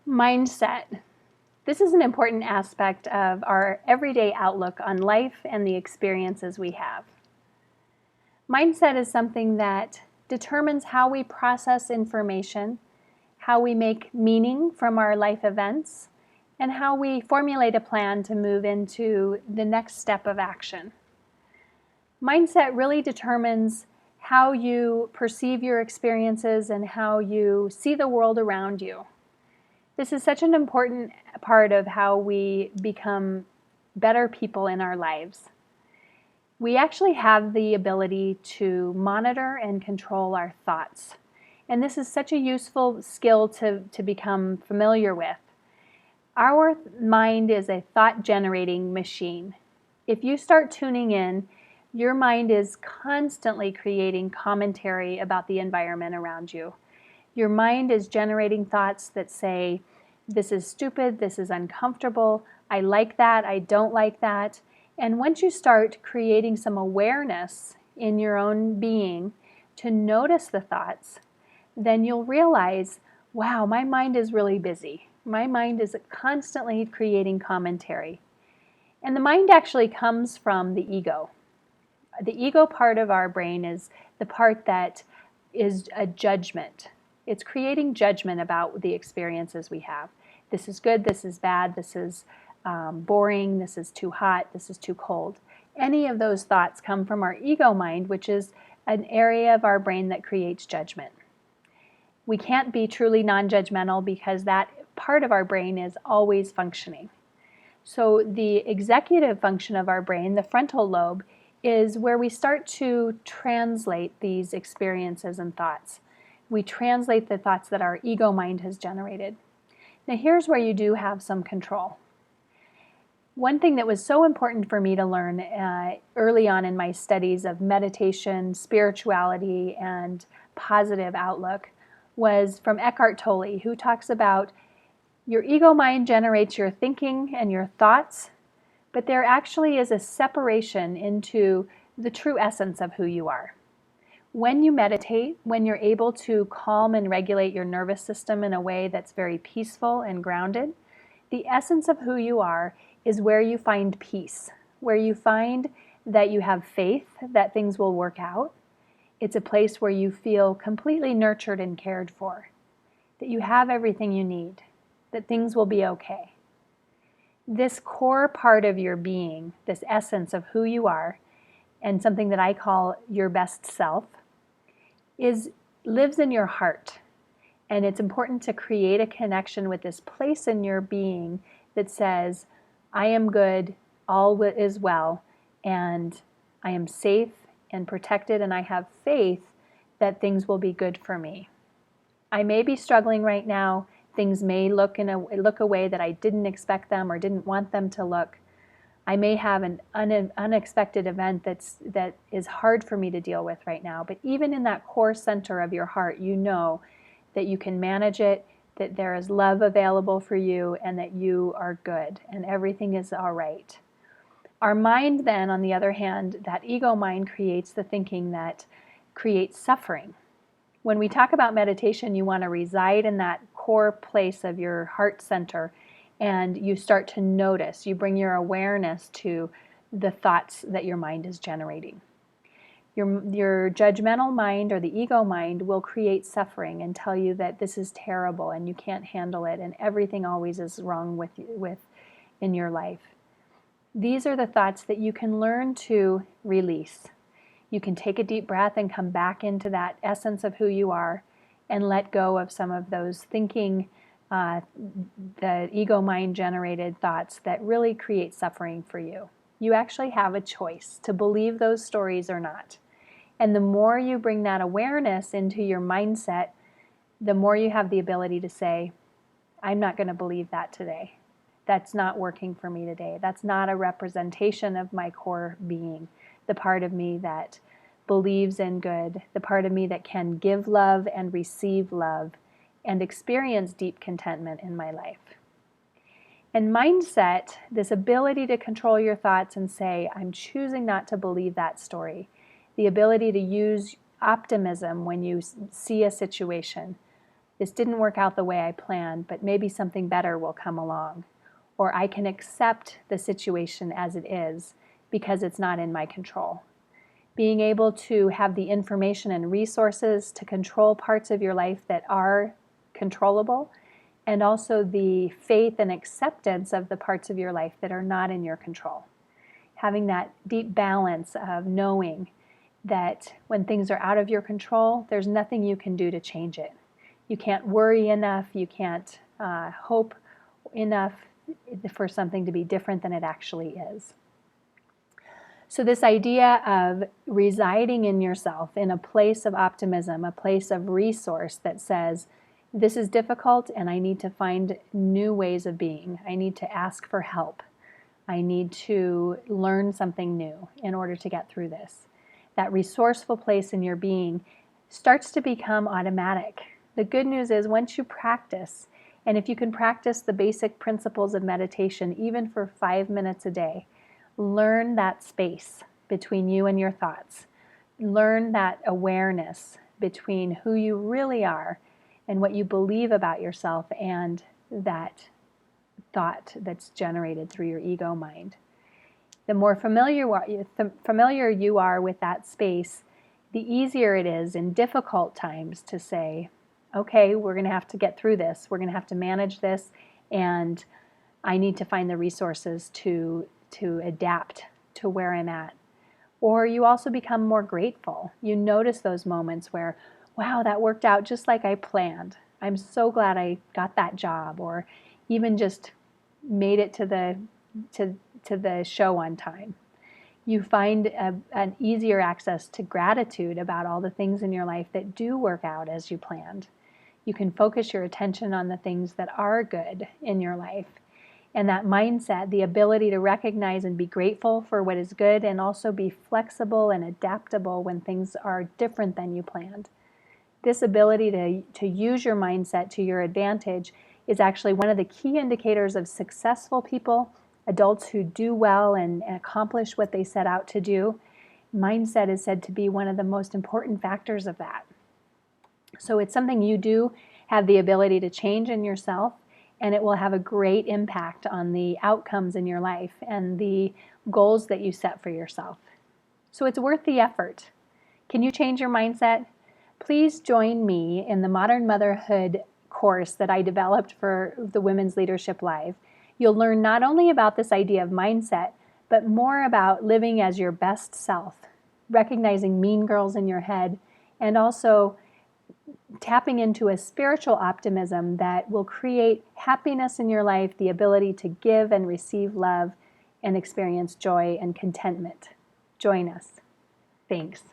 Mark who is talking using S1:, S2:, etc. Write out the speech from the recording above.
S1: Mindset. This is an important aspect of our everyday outlook on life and the experiences we have. Mindset is something that determines how we process information, how we make meaning from our life events, and how we formulate a plan to move into the next step of action. Mindset really determines how you perceive your experiences and how you see the world around you. This is such an important part of how we become better people in our lives. We actually have the ability to monitor and control our thoughts. And this is such a useful skill to become familiar with. Our mind is a thought-generating machine. If you start tuning in, your mind is constantly creating commentary about the environment around you. Your mind is generating thoughts that say, this is stupid, this is uncomfortable, I like that, I don't like that. And once you start creating some awareness in your own being to notice the thoughts, then you'll realize, wow, my mind is really busy. My mind is constantly creating commentary. And the mind actually comes from the ego. The ego part of our brain is the part that is a judgment. It's creating judgment about the experiences we have. This is good, this is bad, this is boring, this is too hot, this is too cold. Any of those thoughts come from our ego mind, which is an area of our brain that creates judgment. We can't be truly non-judgmental because that part of our brain is always functioning. So the executive function of our brain, the frontal lobe, is where we start to translate these experiences and thoughts. We translate the thoughts that our ego mind has generated. Now here's where you do have some control. One thing that was so important for me to learn early on in my studies of meditation, spirituality, and positive outlook was from Eckhart Tolle, who talks about your ego mind generates your thinking and your thoughts, but there actually is a separation into the true essence of who you are. When you meditate, when you're able to calm and regulate your nervous system in a way that's very peaceful and grounded, the essence of who you are is where you find peace, where you find that you have faith that things will work out. It's a place where you feel completely nurtured and cared for, that you have everything you need, that things will be okay. This core part of your being, this essence of who you are, and something that I call your best self, lives in your heart. And it's important to create a connection with this place in your being that says, I am good, all is well, and I am safe and protected, and I have faith that things will be good for me. I may be struggling right now. Things may look a way that I didn't expect them or didn't want them to look. I may have an unexpected event that is hard for me to deal with right now. But even in that core center of your heart, you know that you can manage it, that there is love available for you, and that you are good and everything is all right. Our mind then, on the other hand, that ego mind creates the thinking that creates suffering. When we talk about meditation, you want to reside in that core place of your heart center, and you start to notice, you bring your awareness to the thoughts that your mind is generating. Your judgmental mind or the ego mind will create suffering and tell you that this is terrible and you can't handle it and everything always is wrong with in your life. These are the thoughts that you can learn to release. You can take a deep breath and come back into that essence of who you are and let go of some of those thinking, the ego mind generated thoughts that really create suffering for you. You actually have a choice to believe those stories or not. And the more you bring that awareness into your mindset, the more you have the ability to say, I'm not going to believe that today. That's not working for me today. That's not a representation of my core being, the part of me that believes in good, the part of me that can give love and receive love and experience deep contentment in my life. And mindset, this ability to control your thoughts and say, I'm choosing not to believe that story, the ability to use optimism when you see a situation, This didn't work out the way I planned, but maybe something better will come along. Or I can accept the situation as it is because it's not in my control. Being able to have the information and resources to control parts of your life that are controllable, and also the faith and acceptance of the parts of your life that are not in your control. Having that deep balance of knowing that when things are out of your control, there's nothing you can do to change it. You can't worry enough, you can't hope enough for something to be different than it actually is. So this idea of residing in yourself in a place of optimism, a place of resource that says, this is difficult and I need to find new ways of being. I need to ask for help. I need to learn something new in order to get through this. That resourceful place in your being starts to become automatic. The good news is once you practice, and if you can practice the basic principles of meditation even for 5 minutes a day, learn that space between you and your thoughts. Learn that awareness between who you really are and what you believe about yourself and that thought that's generated through your ego mind. The more familiar you are with that space, the easier it is in difficult times to say, okay, we're going to have to get through this. We're going to have to manage this, and I need to find the resources to adapt to where I'm at. Or you also become more grateful. You notice those moments where, wow, that worked out just like I planned. I'm so glad I got that job, or even just made it to the show on time. You find an easier access to gratitude about all the things in your life that do work out as you planned. You can focus your attention on the things that are good in your life. And that mindset, the ability to recognize and be grateful for what is good and also be flexible and adaptable when things are different than you planned. This ability to use your mindset to your advantage is actually one of the key indicators of successful people, adults who do well and accomplish what they set out to do. Mindset is said to be one of the most important factors of that. So it's something you do have the ability to change in yourself, and it will have a great impact on the outcomes in your life and the goals that you set for yourself. So it's worth the effort. Can you change your mindset? Please join me in the Modern Motherhood course that I developed for the Women's Leadership Live. You'll learn not only about this idea of mindset, but more about living as your best self, recognizing mean girls in your head, and also tapping into a spiritual optimism that will create happiness in your life, the ability to give and receive love and experience joy and contentment. Join us. Thanks.